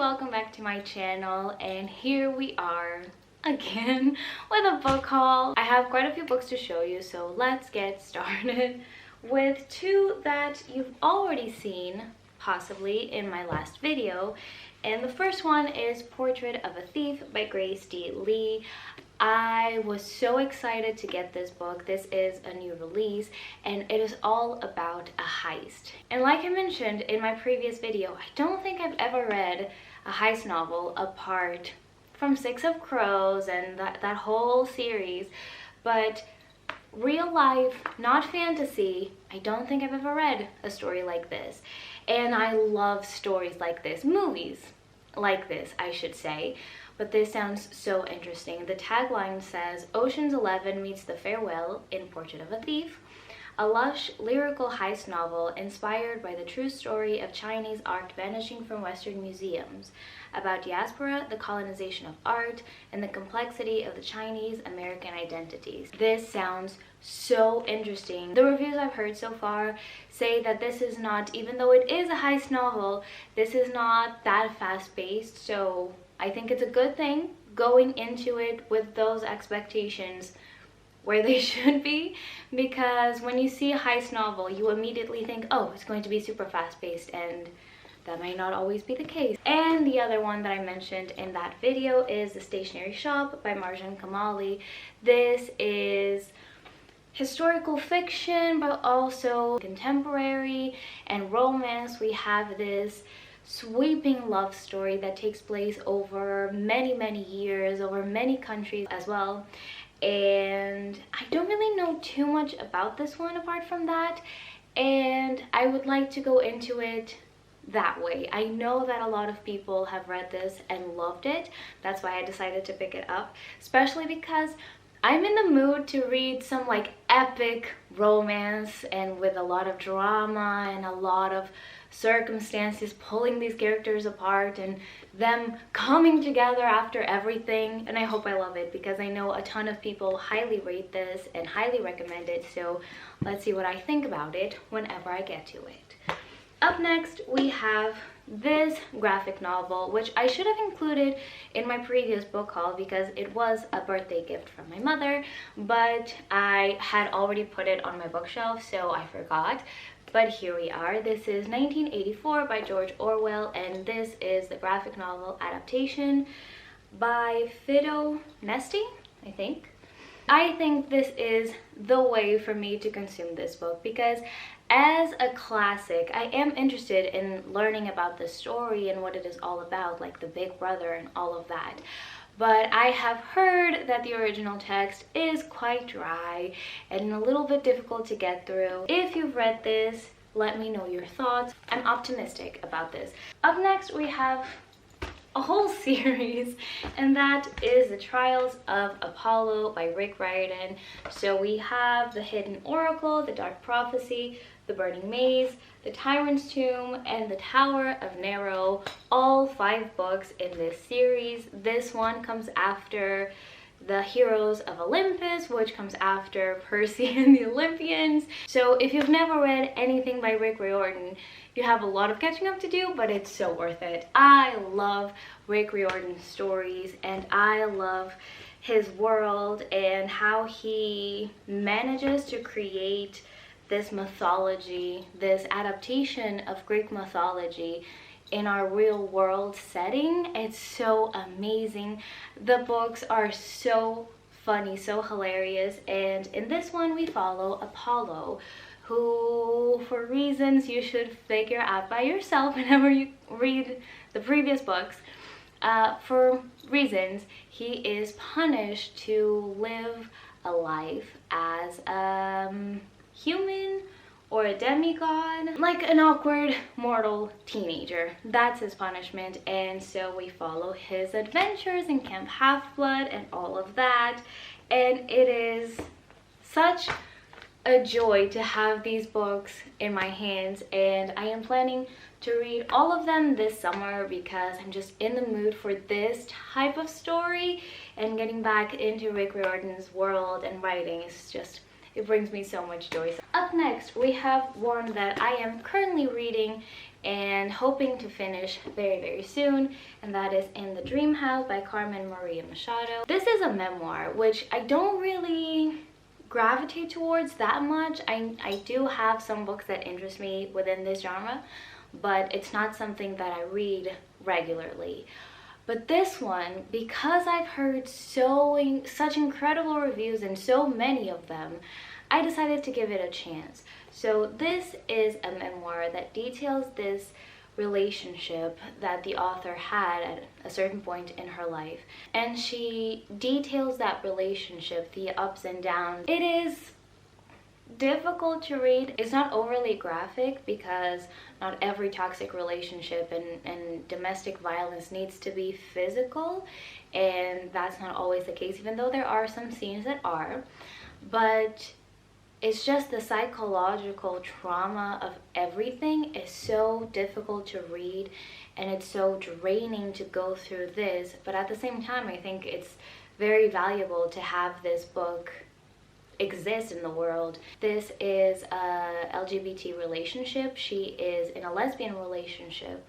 welcome back to my channel, and here we are again with a book haul. I have quite a few books to show you, so let's get started with two that you've already seen possibly in my last video. And the first one is Portrait of a Thief by Grace D. Lee. I was so excited to get this book. This is a new release and it is all about a heist. And like I mentioned in my previous video, I don't think I've ever read a heist novel apart from Six of Crows and that whole series. But real life, not fantasy, I don't think I've ever read a story like this. And I love stories like this, movies like this, I should say. But this sounds so interesting. The tagline says, Ocean's 11 meets The Farewell in Portrait of a Thief, a lush lyrical heist novel inspired by the true story of Chinese art vanishing from Western museums, about diaspora, the colonization of art, and the complexity of the Chinese-American identities. This sounds so interesting. The reviews I've heard so far say that this is not, even though it is a heist novel, this is not that fast-paced, so I think it's a good thing going into it with those expectations where they should be, because when you see a heist novel, you immediately think, oh, it's going to be super fast-paced, and that may not always be the case. And the other one that I mentioned in that video is The Stationery Shop by Marjan Kamali. This is historical fiction, but also contemporary and romance. We have this sweeping love story that takes place over many years, over many countries as well. And I don't really know too much about this one apart from that, and I would like to go into it that way. I know that a lot of people have read this and loved it. That's why I decided to pick it up, especially because I'm in the mood to read some like epic romance and with a lot of drama and a lot of circumstances pulling these characters apart and them coming together after everything. And I hope I love it, because I know a ton of people highly rate this and highly recommend it. So let's see what I think about it whenever I get to it. Up next we have this graphic novel, which I should have included in my previous book haul because it was a birthday gift from my mother, but I had already put it on my bookshelf, so I forgot. But here we are. This is 1984 by George Orwell, and this is the graphic novel adaptation by Fido Nesti, I think. I think this is the way for me to consume this book, because as a classic, I am interested in learning about the story and what it is all about, like the Big Brother and all of that. But I have heard that the original text is quite dry and a little bit difficult to get through. If you've read this, let me know your thoughts. I'm optimistic about this. Up next, we have a whole series, and that is The Trials of Apollo by Rick Riordan. So we have The Hidden Oracle, The Dark Prophecy, The Burning Maze, The Tyrant's Tomb, and The Tower of Nero, all 5 books in this series. This one comes after The Heroes of Olympus, which comes after Percy and the Olympians. So if you've never read anything by Rick Riordan, you have a lot of catching up to do, but it's so worth it. I love Rick Riordan's stories, and I love his world and how he manages to create this mythology, this adaptation of Greek mythology in our real world setting. It's so amazing. The books are so funny, so hilarious, and in this one we follow Apollo, who, for reasons you should figure out by yourself whenever you read the previous books, for reasons he is punished to live a life as a human or a demigod, like an awkward mortal teenager. That's his punishment, and so we follow his adventures in Camp Half-Blood and all of that, and it is such a joy to have these books in my hands, and I am planning to read all of them this summer because I'm just in the mood for this type of story, and getting back into Rick Riordan's world and writing is just, it brings me so much joy. Up next we have one that I am currently reading and hoping to finish very, very soon, and that is In the Dream House by Carmen Maria Machado. This is a memoir, which I don't really gravitate towards that much. I do have some books that interest me within this genre, but it's not something that I read regularly. But this one, because I've heard such incredible reviews and so many of them, I decided to give it a chance. So this is a memoir that details this relationship that the author had at a certain point in her life. And she details that relationship, the ups and downs. It is difficult to read. It's not overly graphic because not every toxic relationship and domestic violence needs to be physical, and that's not always the case, even though there are some scenes that are. But it's just the psychological trauma of everything is so difficult to read, and it's so draining to go through this. But at the same time, I think it's very valuable to have this book exist in the world. This is a LGBT relationship. She is in a lesbian relationship,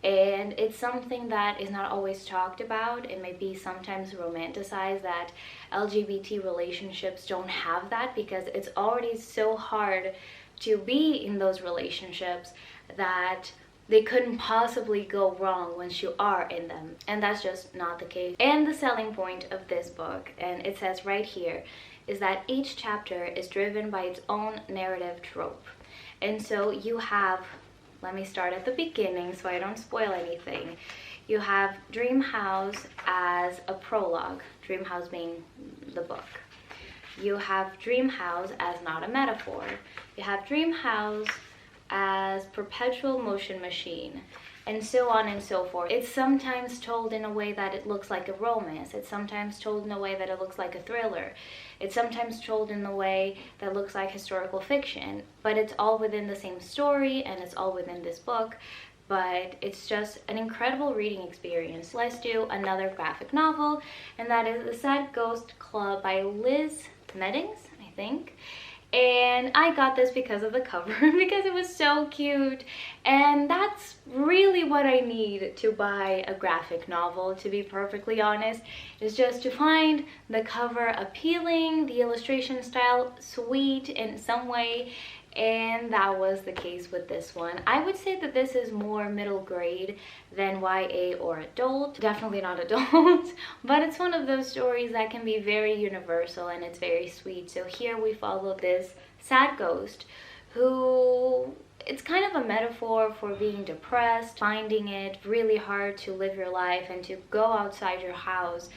and it's something that is not always talked about. It may be sometimes romanticized that LGBT relationships don't have that, because it's already so hard to be in those relationships that they couldn't possibly go wrong once you are in them, and that's just not the case. And the selling point of this book, and it says right here, is that each chapter is driven by its own narrative trope. And so you have, let me start at the beginning so I don't spoil anything. You have Dream House as a prologue, Dream House being the book. You have Dream House as not a metaphor. You have Dream House as perpetual motion machine, and so on and so forth. It's sometimes told in a way that it looks like a romance. It's sometimes told in a way that it looks like a thriller. It's sometimes told in a way that looks like historical fiction, but it's all within the same story, and it's all within this book. But it's just an incredible reading experience. Let's do another graphic novel, and that is The Sad Ghost Club by Liz Meddings, I think. And I got this because of the cover, because it was so cute. And that's really what I need to buy a graphic novel, to be perfectly honest, is just to find the cover appealing, the illustration style sweet in some way. And that was the case with this one. I would say that this is more middle grade than YA or adult. Definitely not adult, but it's one of those stories that can be very universal, and it's very sweet. So here we follow this sad ghost who, it's kind of a metaphor for being depressed, finding it really hard to live your life and to go outside your house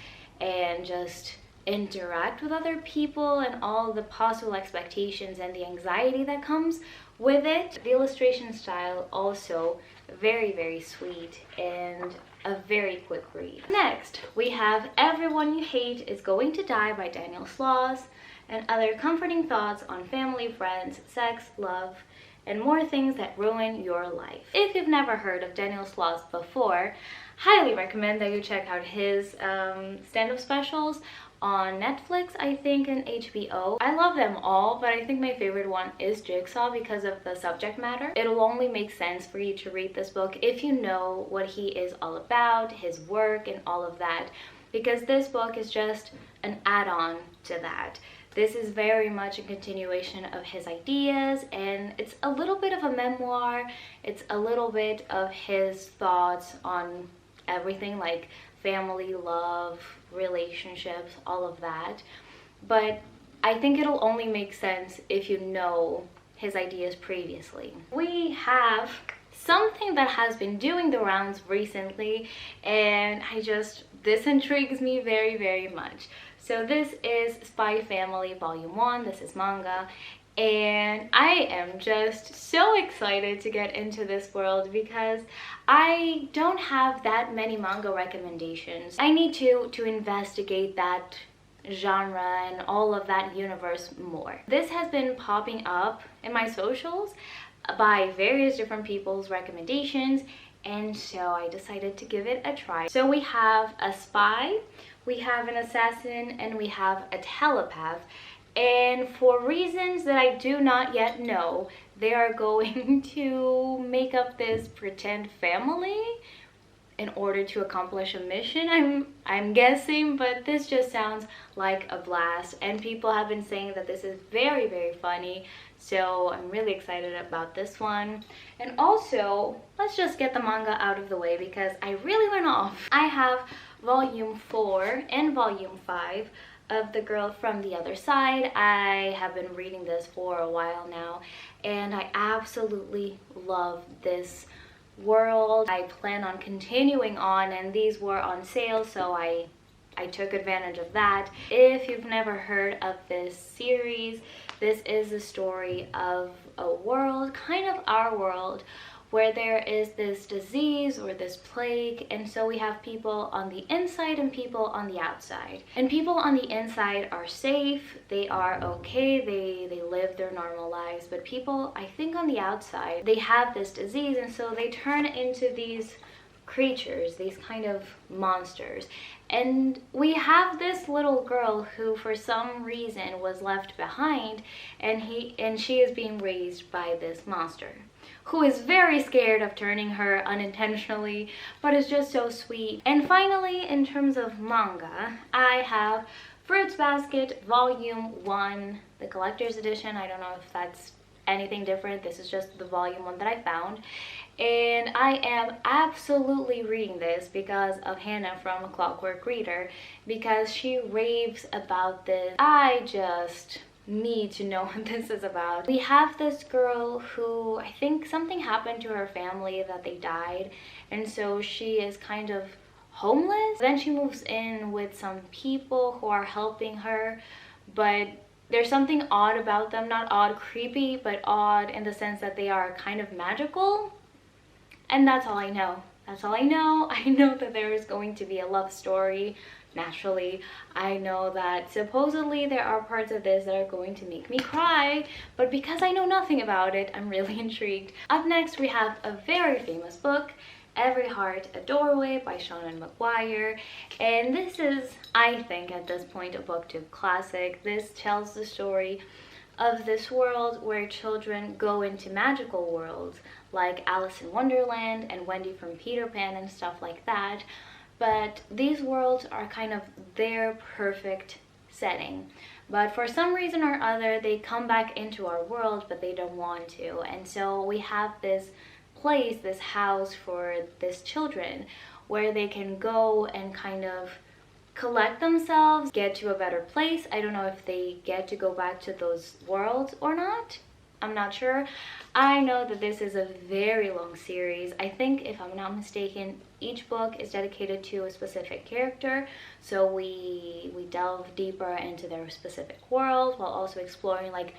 and just interact with other people, and all the possible expectations and the anxiety that comes with it. The illustration style also very, very sweet and a very quick read. Next, we have Everyone You Hate Is Going to Die by Daniel Sloss, and other comforting thoughts on family, friends, sex, love, and more things that ruin your life. If you've never heard of Daniel Sloss before, highly recommend that you check out his stand-up specials on Netflix, I think, and HBO. I love them all, but I think my favorite one is Jigsaw because of the subject matter. It'll only make sense for you to read this book if you know what he is all about, his work, and all of that, because this book is just an add-on to that. This is very much a continuation of his ideas, and it's a little bit of a memoir. It's a little bit of his thoughts on everything, like family, love, relationships, all of that. But I think it'll only make sense if you know his ideas previously. We have something that has been doing the rounds recently, and this intrigues me very, very much. So this is Spy Family Volume 1. This is manga, and I am just so excited to get into this world because I don't have that many manga recommendations. I need to investigate that genre and all of that universe more. This has been popping up in my socials by various different people's recommendations, and so I decided to give it a try. So we have a spy, we have an assassin, and we have a telepath. And for reasons that I do not yet know, they are going to make up this pretend family in order to accomplish a mission, I'm guessing, but this just sounds like a blast, and people have been saying that this is very, very funny, so I'm really excited about this one. And also, let's just get the manga out of the way because I really went off. I have volume 4 and volume 5 of The Girl from the Other Side. I have been reading this for a while now, and I absolutely love this world. I plan on continuing on, and these were on sale, so I took advantage of that. If you've never heard of this series, this is the story of a world, kind of our world, where there is this disease or this plague, and so we have people on the inside and people on the outside. And people on the inside are safe, they are okay, they live their normal lives, but people, I think, on the outside, they have this disease, and so they turn into these creatures, these kind of monsters. And we have this little girl who for some reason was left behind, and she is being raised by this monster, who is very scared of turning her unintentionally, but is just so sweet. And finally, in terms of manga, I have Fruits Basket Volume 1, the collector's edition. I don't know if that's anything different. This is just the volume 1 that I found. And I am absolutely reading this because of Hannah from A Clockwork Reader, because she raves about this. I just need to know what this is about. We have this girl who, I think something happened to her family, that they died, and so she is kind of homeless. Then she moves in with some people who are helping her, but there's something odd about them. Not odd creepy, but odd in the sense that they are kind of magical. And that's all I know. That's all I know. I know that there is going to be a love story. Naturally, I know that supposedly there are parts of this that are going to make me cry, but because I know nothing about it, I'm really intrigued. Up next, we have a very famous book, Every Heart a Doorway by Seanan McGuire, and this is, I think at this point, a booktube classic. This tells the story of this world where children go into magical worlds like Alice in Wonderland and Wendy from Peter Pan and stuff like that. But these worlds are kind of their perfect setting. But for some reason or other, they come back into our world, but they don't want to. And so we have this place, this house for these children, where they can go and kind of collect themselves, get to a better place. I don't know if they get to go back to those worlds or not. I'm not sure. I know that this is a very long series. I think, if I'm not mistaken, each book is dedicated to a specific character, so we delve deeper into their specific world while also exploring like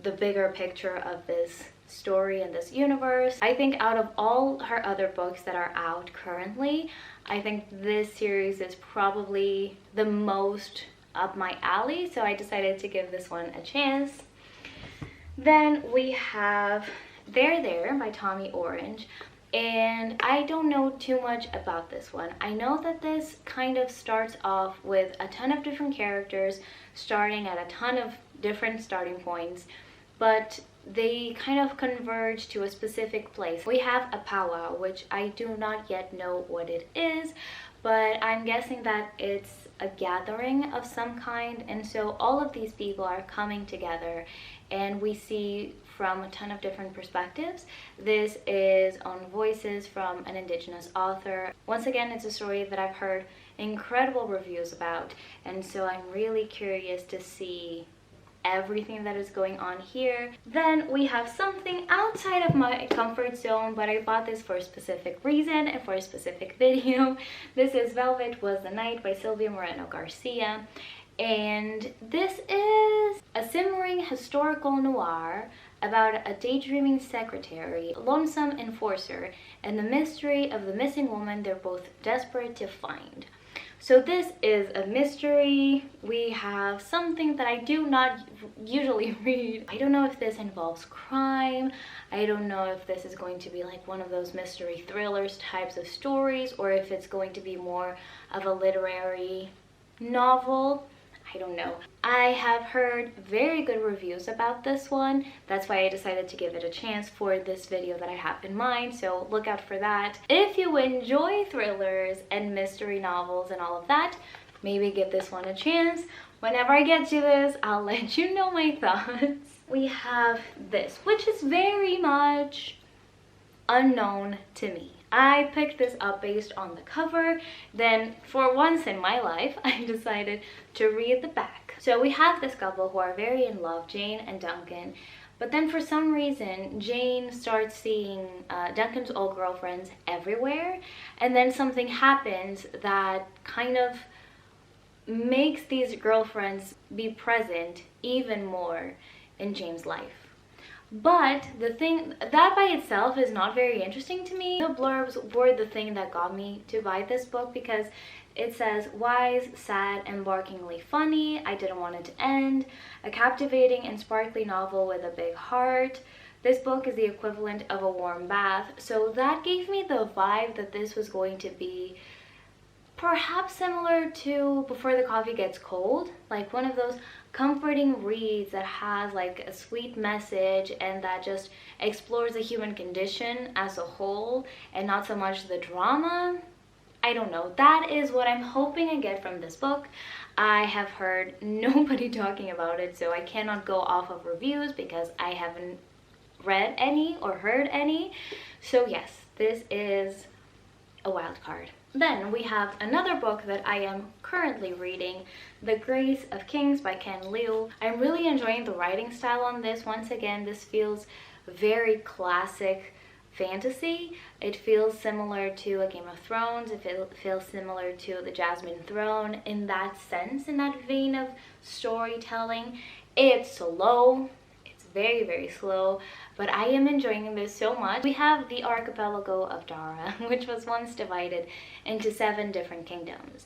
the bigger picture of this story and this universe. I think out of all her other books that are out currently, I think this series is probably the most up my alley, so I decided to give this one a chance. Then we have There There by Tommy Orange, and I don't know too much about this one. I know that this kind of starts off with a ton of different characters starting at a ton of different starting points, but they kind of converge to a specific place. We have a powwow, which I do not yet know what it is, but I'm guessing that it's a gathering of some kind, and so all of these people are coming together, and we see from a ton of different perspectives. This is on voices from an Indigenous author. Once again, it's a story that I've heard incredible reviews about, and so I'm really curious to see everything that is going on here. Then we have something outside of my comfort zone, but I bought this for a specific reason and for a specific video. This is Velvet Was the Night by Sylvia Moreno Garcia, and this is a simmering historical noir about a daydreaming secretary, a lonesome enforcer, and the mystery of the missing woman they're both desperate to find. So this is a mystery. We have something that I do not usually read. I don't know if this involves crime. I don't know if this is going to be like one of those mystery thrillers types of stories, or if it's going to be more of a literary novel. I don't know. I have heard very good reviews about this one. That's why I decided to give it a chance for this video that I have in mind, so look out for that. If you enjoy thrillers and mystery novels and all of that, maybe give this one a chance. Whenever I get to this, I'll let you know my thoughts. We have this, which is very much unknown to me. I picked this up based on the cover. Then for once in my life, I decided to read the back. So we have this couple who are very in love, Jane and Duncan. But then for some reason, Jane starts seeing Duncan's old girlfriends everywhere. And then something happens that kind of makes these girlfriends be present even more in Jane's life. But the thing that by itself is not very interesting to me. The blurbs were the thing that got me to buy this book, because it says wise, sad, embarkingly funny, I didn't want it to end, a captivating and sparkly novel with a big heart. This book is the equivalent of a warm bath. So that gave me the vibe that this was going to be perhaps similar to Before the Coffee Gets Cold, like one of those comforting reads that has like a sweet message and that just explores the human condition as a whole and not so much the drama. I don't know. That is what I'm hoping I get from this book. I have heard nobody talking about it, so I cannot go off of reviews because I haven't read any or heard any. So yes, this is a wild card. Then we have another book that I am currently reading, The Grace of Kings by Ken Liu. I'm really enjoying the writing style on this. Once again, this feels very classic fantasy. It feels similar to a Game of Thrones. It feels similar to the Jasmine Throne in that sense, in that vein of storytelling. It's slow. Very, very slow, but I am enjoying this so much. We have the archipelago of Dara, which was once divided into 7 different kingdoms.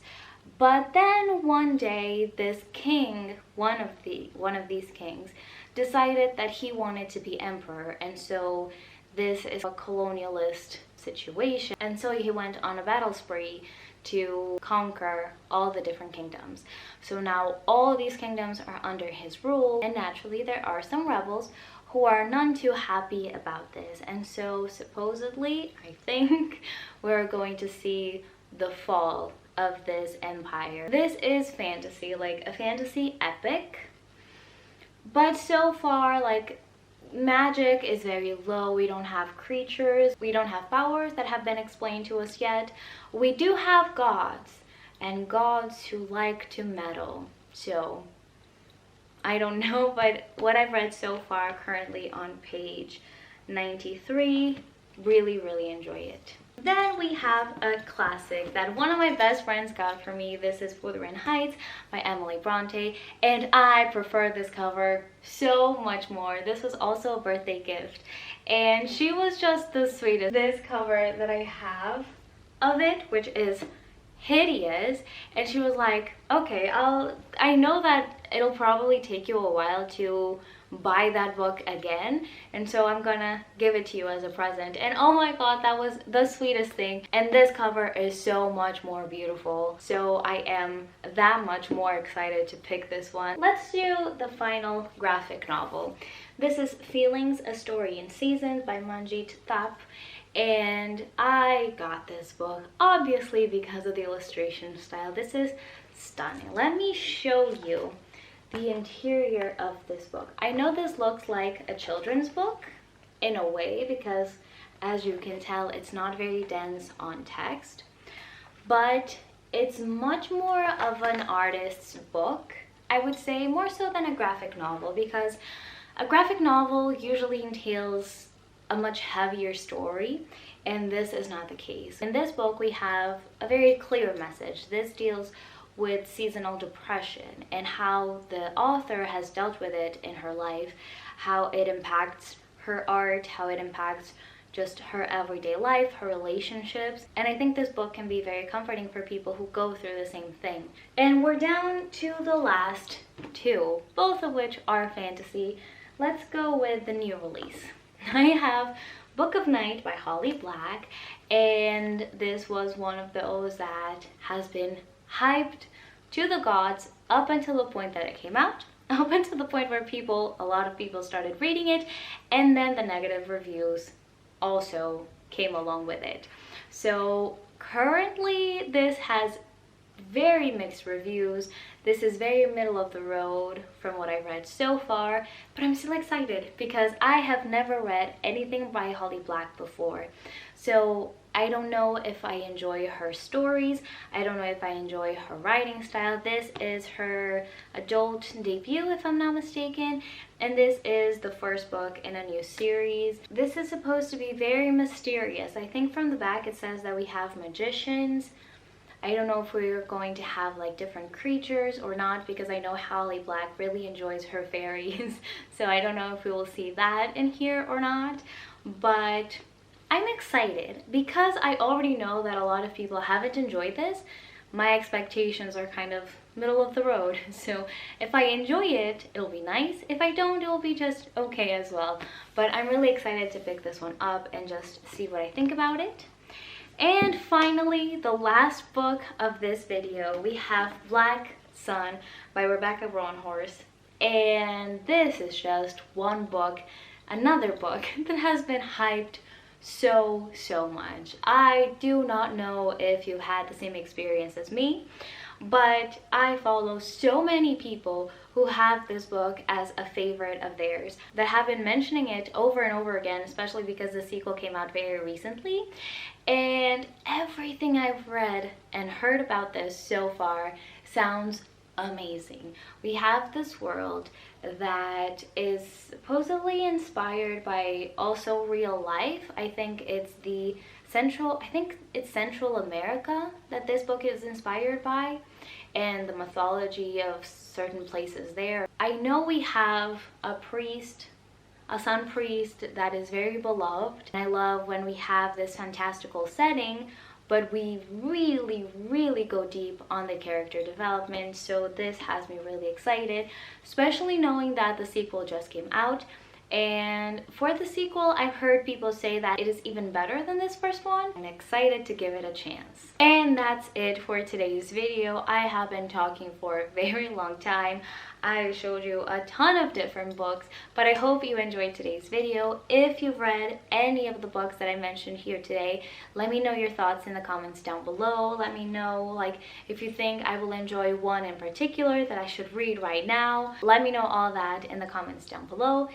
But then one day, this king, one of these kings, decided that he wanted to be emperor, and so this is a colonialist situation. And so he went on a battle spree to conquer all the different kingdoms. So now all these kingdoms are under his rule, and naturally there are some rebels who are none too happy about this. And so supposedly, I think, we're going to see the fall of this empire. This is fantasy, like a fantasy epic, but so far, like, magic is very low. We don't have creatures, we don't have powers that have been explained to us yet. We do have gods, and gods who like to meddle. So I don't know, but what I've read so far, currently on page 93, really enjoy it. Then we have a classic that one of my best friends got for me. This is Wuthering Heights by Emily Bronte, and I prefer this cover so much more. This was also a birthday gift, and she was just the sweetest. This cover that I have of it, which is hideous, and she was like, okay, I know that it'll probably take you a while to buy that book again, and so I'm gonna give it to you as a present. And oh my god, that was the sweetest thing. And this cover is so much more beautiful, so I am that much more excited to pick this one. Let's do the final graphic novel. This is Feelings, A Story in Seasons by Manjit Thap, and I got this book obviously because of the illustration style. This is stunning. Let me show you the interior of this book. I know this looks like a children's book in a way, because as you can tell, it's not very dense on text, but it's much more of an artist's book, I would say, more so than a graphic novel, because a graphic novel usually entails a much heavier story, and this is not the case. In this book, we have a very clear message. This deals with seasonal depression and how the author has dealt with it in her life, how it impacts her art, how it impacts just her everyday life, her relationships. And I think this book can be very comforting for people who go through the same thing. And we're down to the last 2, both of which are fantasy. Let's go with the new release. I have Book of Night by Holly Black, and this was one of those that has been hyped to the gods up until the point that it came out, up until the point where a lot of people started reading it, and then the negative reviews also came along with it. So currently this has very mixed reviews. This is very middle of the road from what I've read so far, but I'm still excited because I have never read anything by Holly Black before. So I don't know if I enjoy her stories. I don't know if I enjoy her writing style. This is her adult debut, if I'm not mistaken, and this is the first book in a new series. This is supposed to be very mysterious. I think from the back it says that we have magicians. I don't know if we're going to have like different creatures or not, because I know Holly Black really enjoys her fairies. So I don't know if we will see that in here or not. But I'm excited because I already know that a lot of people haven't enjoyed this. My expectations are kind of middle of the road. So if I enjoy it, it'll be nice. If I don't, it'll be just okay as well. But I'm really excited to pick this one up and just see what I think about it. And finally, the last book of this video, we have Black Sun by Rebecca Brownhorse. And this is just one book, another book that has been hyped so much. I do not know if you had the same experience as me, but I follow so many people who have this book as a favorite of theirs, that have been mentioning it over and over again, especially because the sequel came out very recently. And everything I've read and heard about this so far sounds amazing. We have this world that is supposedly inspired by also real life. I think it's Central America that this book is inspired by, and the mythology of certain places there. I know we have a sun priest that is very beloved. I love when we have this fantastical setting, but we really go deep on the character development. So this has me really excited, especially knowing that the sequel just came out. And for the sequel, I've heard people say that it is even better than this first one. I'm excited to give it a chance. And that's it for today's video. I have been talking for a very long time. I showed you a ton of different books, but I hope you enjoyed today's video. If you've read any of the books that I mentioned here today, let me know your thoughts in the comments down below. Let me know, like, if you think I will enjoy one in particular that I should read right now. Let me know all that in the comments down below.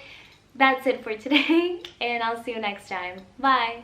That's it for today, and I'll see you next time. Bye!